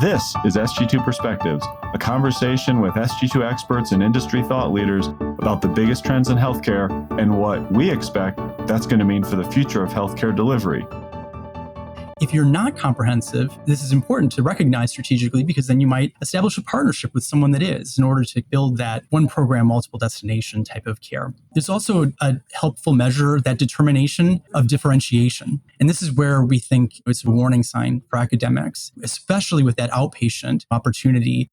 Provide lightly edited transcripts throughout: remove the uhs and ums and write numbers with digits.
This is SG2 Perspectives, a conversation with SG2 experts and industry thought leaders about the biggest trends in healthcare and what we expect that's going to mean for the future of healthcare delivery. If you're not comprehensive, this is important to recognize strategically because then you might establish a partnership with someone that is in order to build that one program, multiple destination type of care. There's also a helpful measure, that determination of differentiation. And this is where we think it's a warning sign for academics, especially with that outpatient opportunity.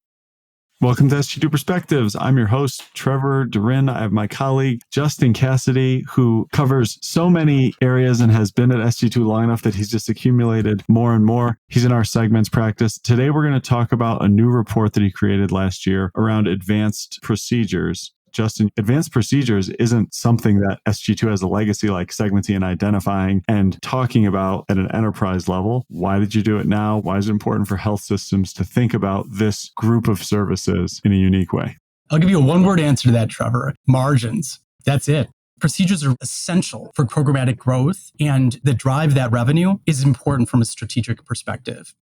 Welcome to SG2 Perspectives. I'm your host, Trevor DaRin. I have my colleague, Justin Cassidy, who covers so many areas and has been at SG2 long enough that he's just accumulated more and more. He's in our segments practice. Today, we're going to talk about a new report that he created last year around advanced procedures. Justin, advanced procedures isn't something that SG2 has a legacy like segmenting and identifying and talking about at an enterprise level. Why did you do it now? Why is it important for health systems to think about this group of services in a unique way? I'll give you a one-word answer to that, Trevor. Margins. That's it. Procedures are essential for programmatic growth, and the drive that revenue is important from a strategic perspective.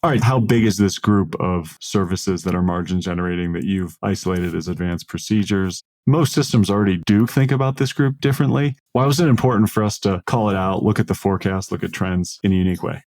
All right, how big is this group of services that are margin generating that you've isolated as advanced procedures? Most systems already do think about this group differently. Why was it important for us to call it out, look at the forecast, look at trends in a unique way?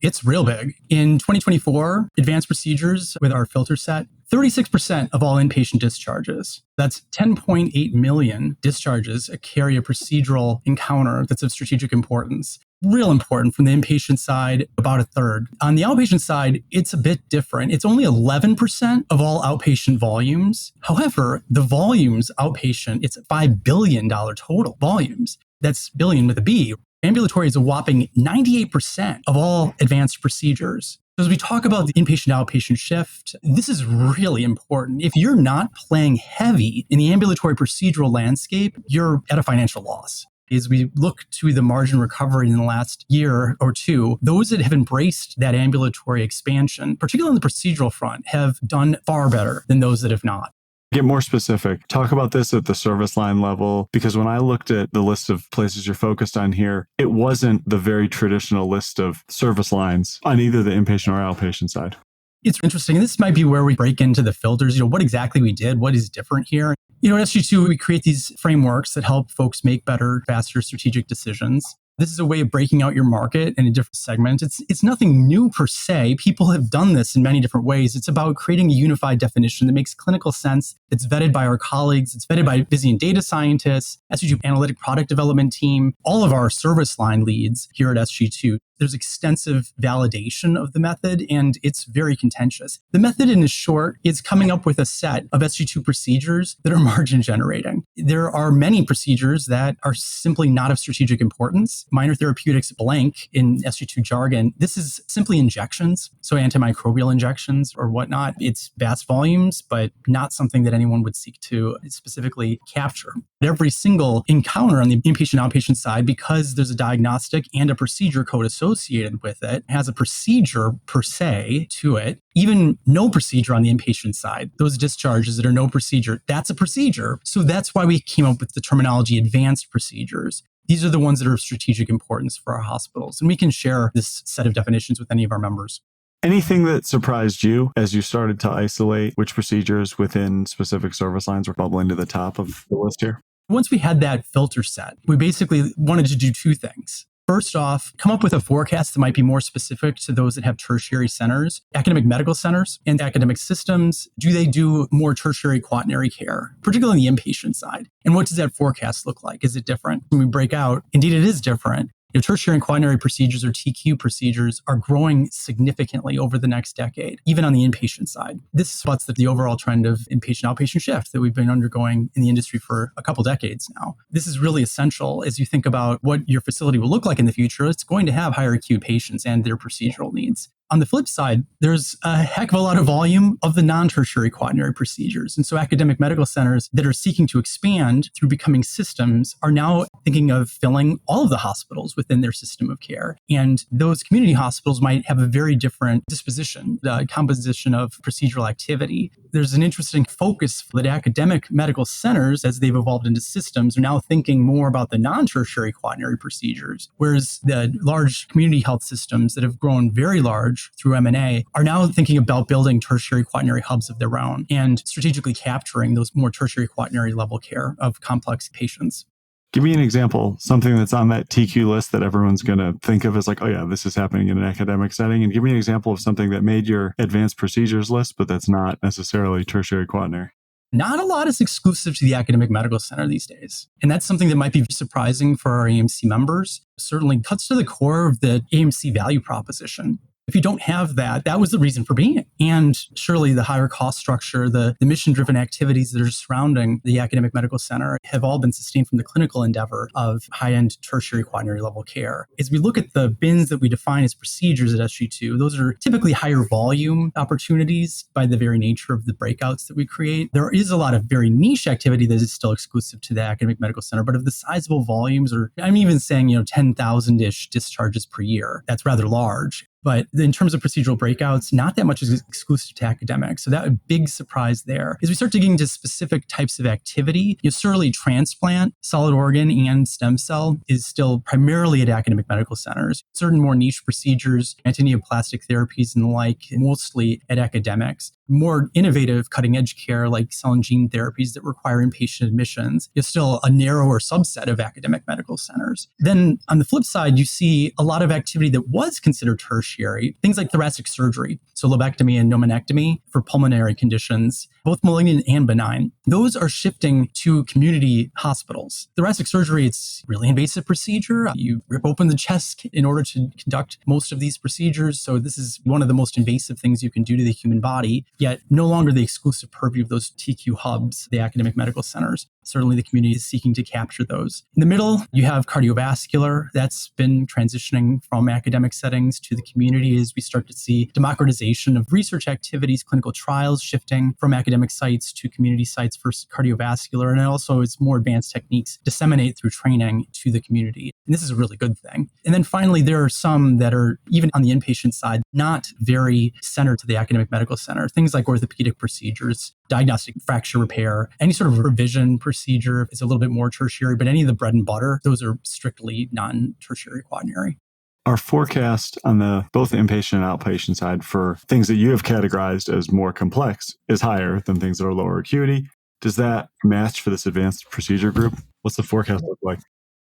It's real big. In 2024, advanced procedures with our filter set, 36% of all inpatient discharges. That's 10.8 million discharges carry a procedural encounter that's of strategic importance. Real important from the inpatient side, about a third. On the outpatient side, it's a bit different. It's only 11% of all outpatient volumes. However, the volumes outpatient, it's $5 billion total volumes. That's billion with a B. Ambulatory is a whopping 98% of all advanced procedures. So as we talk about the inpatient-outpatient shift, this is really important. If you're not playing heavy in the ambulatory procedural landscape, you're at a financial loss. As we look to the margin recovery in the last year or two, those that have embraced that ambulatory expansion, particularly on the procedural front, have done far better than those that have not. Get more specific. Talk about this at the service line level, because when I looked at the list of places you're focused on here, it wasn't the very traditional list of service lines on either the inpatient or outpatient side. It's interesting. This might be where we break into the filters, what exactly we did, what is different here. At SG2, we create these frameworks that help folks make better, faster strategic decisions. This is a way of breaking out your market in a different segment. It's nothing new per se. People have done this in many different ways. It's about creating a unified definition that makes clinical sense. It's vetted by our colleagues. It's vetted by busy and data scientists, SG2 analytic product development team, all of our service line leads here at SG2. There's extensive validation of the method, and it's very contentious. The method, in short, is coming up with a set of SG2 procedures that are margin generating. There are many procedures that are simply not of strategic importance. Minor therapeutics blank in SG2 jargon. This is simply injections, so antimicrobial injections or whatnot. It's vast volumes, but not something that anyone would seek to specifically capture. Every single encounter on the inpatient-outpatient side, because there's a diagnostic and a procedure code associated with it, has a procedure per se to it. Even no procedure on the inpatient side, those discharges that are no procedure, that's a procedure. So that's why we came up with the terminology advanced procedures. These are the ones that are of strategic importance for our hospitals. And we can share this set of definitions with any of our members. Anything that surprised you as you started to isolate which procedures within specific service lines were bubbling to the top of the list here? Once we had that filter set, we basically wanted to do two things. First off, come up with a forecast that might be more specific to those that have tertiary centers, academic medical centers and academic systems. Do they do more tertiary quaternary care, particularly on the inpatient side? And what does that forecast look like? Is it different? When we break out, indeed it is different. Tertiary and quaternary procedures or TQ procedures are growing significantly over the next decade, even on the inpatient side. This spots the overall trend of inpatient-outpatient shift that we've been undergoing in the industry for a couple decades now. This is really essential as you think about what your facility will look like in the future. It's going to have higher acute patients and their procedural needs. On the flip side, there's a heck of a lot of volume of the non-tertiary quaternary procedures. And so academic medical centers that are seeking to expand through becoming systems are now thinking of filling all of the hospitals within their system of care. And those community hospitals might have a very different disposition, the composition of procedural activity. There's an interesting focus that academic medical centers, as they've evolved into systems, are now thinking more about the non-tertiary quaternary procedures, whereas the large community health systems that have grown very large large through M&A, are now thinking about building tertiary quaternary hubs of their own and strategically capturing those more tertiary quaternary level care of complex patients. Give me an example, something that's on that TQ list that everyone's going to think of as like, oh yeah, this is happening in an academic setting. And give me an example of something that made your advanced procedures list, but that's not necessarily tertiary quaternary. Not a lot is exclusive to the academic medical center these days. And that's something that might be surprising for our AMC members. Certainly cuts to the core of the AMC value proposition. If you don't have that, that was the reason for being it. And surely the higher cost structure, the mission-driven activities that are surrounding the academic medical center have all been sustained from the clinical endeavor of high-end tertiary quaternary level care. As we look at the bins that we define as procedures at SG2, those are typically higher volume opportunities by the very nature of the breakouts that we create. There is a lot of very niche activity that is still exclusive to the academic medical center, but of the sizable volumes, or I'm even saying, 10,000-ish discharges per year, that's rather large. But in terms of procedural breakouts, not that much is exclusive to academics. So that a big surprise there. As we start digging into specific types of activity, certainly transplant, solid organ, and stem cell is still primarily at academic medical centers. Certain more niche procedures, antineoplastic therapies and the like, mostly at academics. More innovative cutting edge care like cell and gene therapies that require inpatient admissions is still a narrower subset of academic medical centers. Then on the flip side, you see a lot of activity that was considered tertiary, things like thoracic surgery, so lobectomy and pneumonectomy for pulmonary conditions, both malignant and benign. Those are shifting to community hospitals. Thoracic surgery, it's a really invasive procedure. You rip open the chest in order to conduct most of these procedures. So this is one of the most invasive things you can do to the human body, yet no longer the exclusive purview of those TQ hubs, the academic medical centers. Certainly the community is seeking to capture those. In the middle, you have cardiovascular. That's been transitioning from academic settings to the community as we start to see democratization of research activities, clinical trials shifting from academic sites to community sites for cardiovascular. And also it's more advanced techniques disseminate through training to the community. And this is a really good thing. And then finally, there are some that are even on the inpatient side, not very centered to the academic medical center. Things like orthopedic procedures, diagnostic fracture repair, any sort of revision procedure is a little bit more tertiary, but any of the bread and butter, those are strictly non-tertiary quaternary. Our forecast on the both inpatient and outpatient side for things that you have categorized as more complex is higher than things that are lower acuity. Does that match for this advanced procedure group? What's the forecast look like?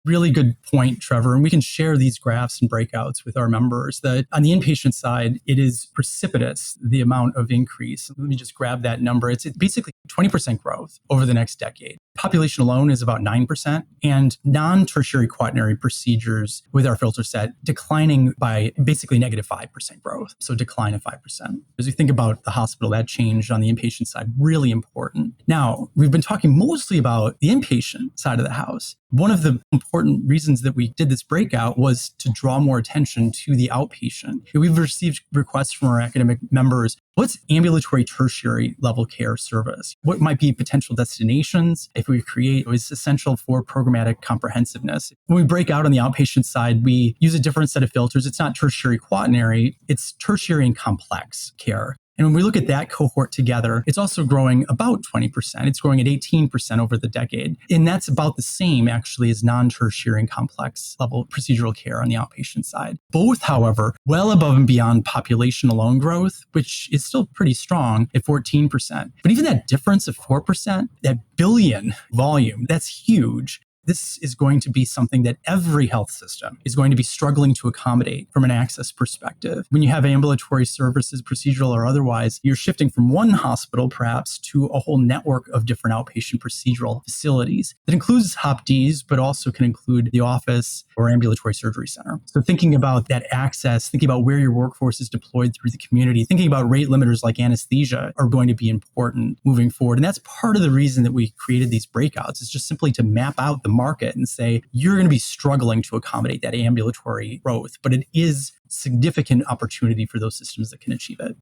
Really good point, Trevor. And we can share these graphs and breakouts with our members that on the inpatient side, it is precipitous, the amount of increase. Let me just grab that number. It's basically 20% growth over the next decade. Population alone is about 9%, and non-tertiary quaternary procedures with our filter set declining by basically negative 5% growth. So decline of 5%. As we think about the hospital, that change on the inpatient side, really important. Now, we've been talking mostly about the inpatient side of the house. One of the important reasons that we did this breakout was to draw more attention to the outpatient. We've received requests from our academic members. What's ambulatory tertiary level care service? What might be potential destinations if we create what is essential for programmatic comprehensiveness? When we break out on the outpatient side, we use a different set of filters. It's not tertiary quaternary, it's tertiary and complex care. And when we look at that cohort together, it's also growing about 20%. It's growing at 18% over the decade. And that's about the same actually as non-tertiary and complex level procedural care on the outpatient side. Both, however, well above and beyond population alone growth, which is still pretty strong at 14%. But even that difference of 4%, that billion volume, that's huge. This is going to be something that every health system is going to be struggling to accommodate from an access perspective. When you have ambulatory services, procedural or otherwise, you're shifting from one hospital perhaps to a whole network of different outpatient procedural facilities. That includes HOPDs, but also can include the office or ambulatory surgery center. So thinking about that access, thinking about where your workforce is deployed through the community, thinking about rate limiters like anesthesia are going to be important moving forward. And that's part of the reason that we created these breakouts, is just simply to map out the market and say, you're going to be struggling to accommodate that ambulatory growth, but it is significant opportunity for those systems that can achieve it.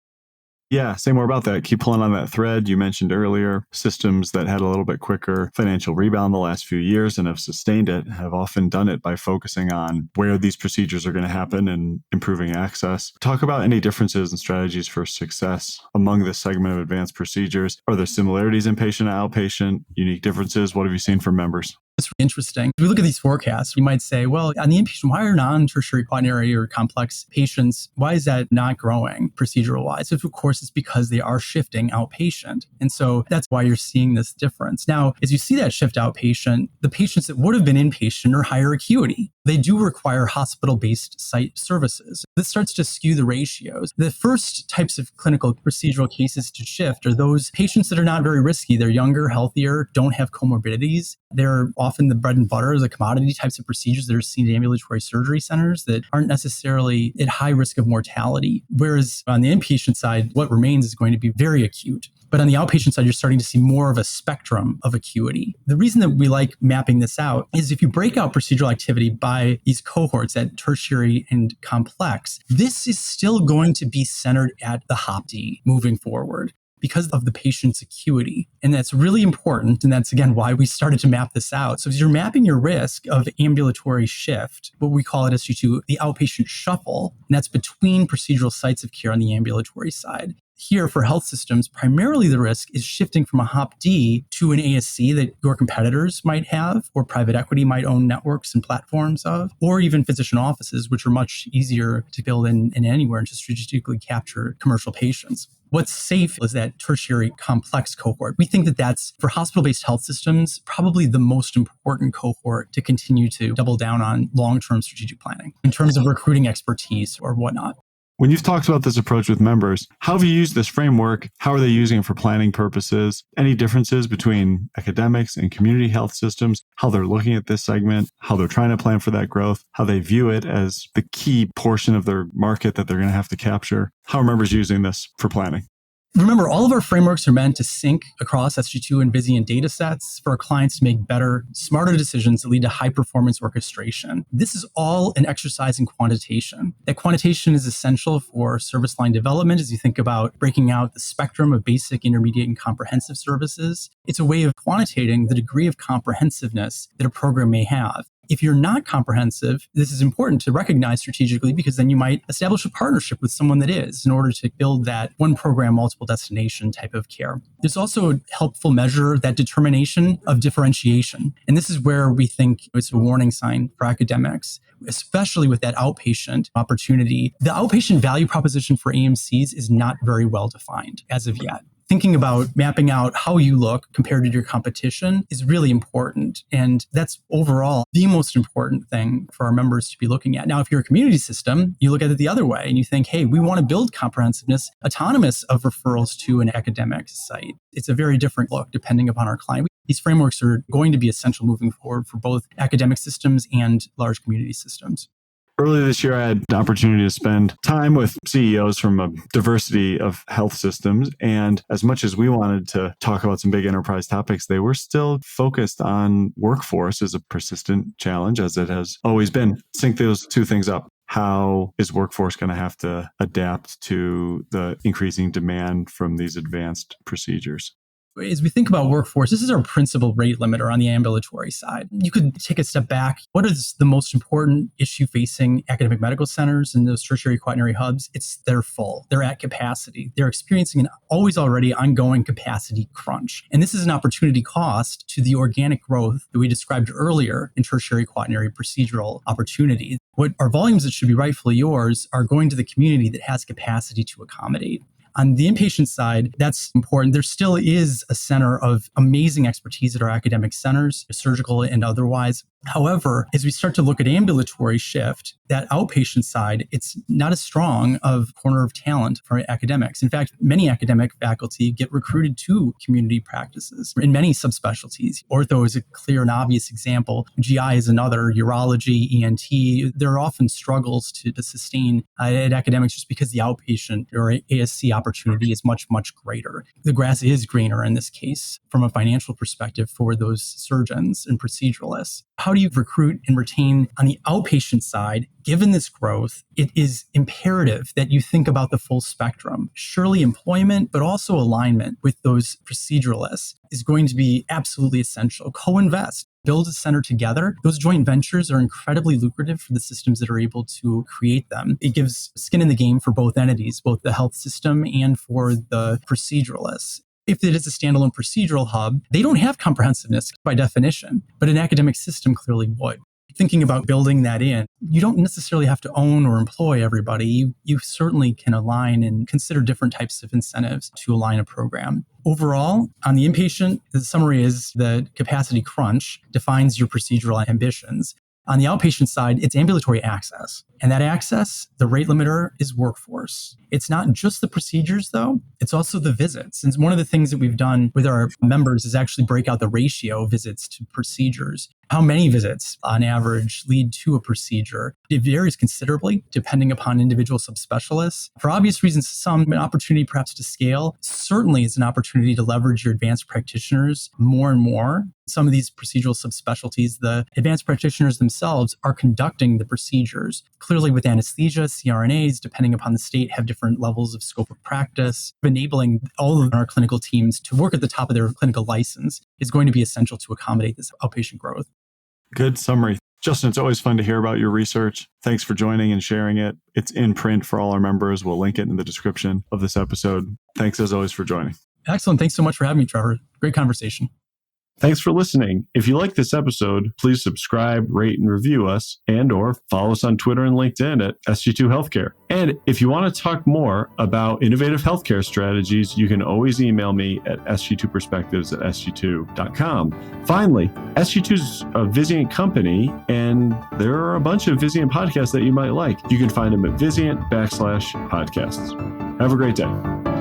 Yeah, say more about that. Keep pulling on that thread. You mentioned earlier systems that had a little bit quicker financial rebound the last few years and have sustained it, have often done it by focusing on where these procedures are going to happen and improving access. Talk about any differences and strategies for success among this segment of advanced procedures. Are there similarities in patient and outpatient, unique differences? What have you seen from members? It's interesting. If we look at these forecasts, you might say, well, on the inpatient, why are non-tertiary, quaternary, or complex patients, why is that not growing procedural-wise? Of course, it's because they are shifting outpatient. And so that's why you're seeing this difference. Now, as you see that shift outpatient, the patients that would have been inpatient are higher acuity. They do require hospital-based site services. This starts to skew the ratios. The first types of clinical procedural cases to shift are those patients that are not very risky. They're younger, healthier, don't have comorbidities. They're often the bread and butter, the commodity types of procedures that are seen in ambulatory surgery centers that aren't necessarily at high risk of mortality. Whereas on the inpatient side, what remains is going to be very acute. But on the outpatient side, you're starting to see more of a spectrum of acuity. The reason that we like mapping this out is if you break out procedural activity by these cohorts at tertiary and complex, this is still going to be centered at the HOPD moving forward, because of the patient's acuity. And that's really important. And that's, again, why we started to map this out. So as you're mapping your risk of ambulatory shift, what we call at SG2, the outpatient shuffle, and that's between procedural sites of care on the ambulatory side. Here for health systems, primarily the risk is shifting from a HOPD to an ASC that your competitors might have, or private equity might own networks and platforms of, or even physician offices, which are much easier to build in anywhere and to strategically capture commercial patients. What's safe is that tertiary complex cohort. We think that that's, for hospital-based health systems, probably the most important cohort to continue to double down on long-term strategic planning in terms of recruiting expertise or whatnot. When you've talked about this approach with members, how have you used this framework? How are they using it for planning purposes? Any differences between academics and community health systems, how they're looking at this segment, how they're trying to plan for that growth, how they view it as the key portion of their market that they're going to have to capture? How are members using this for planning? Remember, all of our frameworks are meant to sync across SG2 and Vizient data sets for our clients to make better, smarter decisions that lead to high-performance orchestration. This is all an exercise in quantitation. That quantitation is essential for service line development as you think about breaking out the spectrum of basic, intermediate, and comprehensive services. It's a way of quantitating the degree of comprehensiveness that a program may have. If you're not comprehensive, this is important to recognize strategically because then you might establish a partnership with someone that is in order to build that one program, multiple destination type of care. There's also a helpful measure, that determination of differentiation. And this is where we think it's a warning sign for academics, especially with that outpatient opportunity. The outpatient value proposition for AMCs is not very well defined as of yet. Thinking about mapping out how you look compared to your competition is really important. And that's overall the most important thing for our members to be looking at. Now, if you're a community system, you look at it the other way and you think, hey, we want to build comprehensiveness autonomous of referrals to an academic site. It's a very different look depending upon our client. These frameworks are going to be essential moving forward for both academic systems and large community systems. Earlier this year, I had the opportunity to spend time with CEOs from a diversity of health systems. And as much as we wanted to talk about some big enterprise topics, they were still focused on workforce as a persistent challenge, as it has always been. Sync those two things up. How is workforce going to have to adapt to the increasing demand from these advanced procedures? As we think about workforce, this is our principal rate limiter on the ambulatory side. You could take a step back. What is the most important issue facing academic medical centers and those tertiary quaternary hubs? It's they're full. They're at capacity. They're experiencing an always already ongoing capacity crunch. And this is an opportunity cost to the organic growth that we described earlier in tertiary quaternary procedural opportunity. What our volumes that should be rightfully yours are going to the community that has capacity to accommodate. On the inpatient side, that's important. There still is a center of amazing expertise at our academic centers, surgical and otherwise. However, as we start to look at ambulatory shift, that outpatient side, it's not as strong of corner of talent for academics. In fact, many academic faculty get recruited to community practices in many subspecialties. Ortho is a clear and obvious example. GI is another, urology, ENT. There are often struggles to sustain at academics just because the outpatient or ASC opportunity is much, much greater. The grass is greener in this case from a financial perspective for those surgeons and proceduralists. How do you recruit and retain on the outpatient side? Given this growth, it is imperative that you think about the full spectrum. Surely employment, but also alignment with those proceduralists is going to be absolutely essential. Co-invest. Build a center together. Those joint ventures are incredibly lucrative for the systems that are able to create them. It gives skin in the game for both entities, both the health system and for the proceduralists. If it is a standalone procedural hub, they don't have comprehensiveness by definition, but an academic system clearly would. Thinking about building that in, you don't necessarily have to own or employ everybody. You certainly can align and consider different types of incentives to align a program. Overall, on the inpatient, the summary is that capacity crunch defines your procedural ambitions. On the outpatient side, it's ambulatory access. And that access, the rate limiter is workforce. It's not just the procedures, though. It's also the visits. And one of the things that we've done with our members is actually break out the ratio of visits to procedures. How many visits on average lead to a procedure? It varies considerably depending upon individual subspecialists. For obvious reasons, some an opportunity perhaps to scale. Certainly is an opportunity to leverage your advanced practitioners more and more. Some of these procedural subspecialties, the advanced practitioners themselves are conducting the procedures. Clearly with anesthesia, CRNAs, depending upon the state, have different levels of scope of practice. Enabling all of our clinical teams to work at the top of their clinical license is going to be essential to accommodate this outpatient growth. Good summary. Justin, it's always fun to hear about your research. Thanks for joining and sharing it. It's in print for all our members. We'll link it in the description of this episode. Thanks as always for joining. Excellent. Thanks so much for having me, Trevor. Great conversation. Thanks for listening. If you like this episode, please subscribe, rate, and review us, and/or follow us on Twitter and LinkedIn at SG2 Healthcare. And if you want to talk more about innovative healthcare strategies, you can always email me at sg2perspectives@sg2.com. Finally, SG2 is a Vizient company, and there are a bunch of Vizient podcasts that you might like. You can find them at Vizient /podcasts. Have a great day.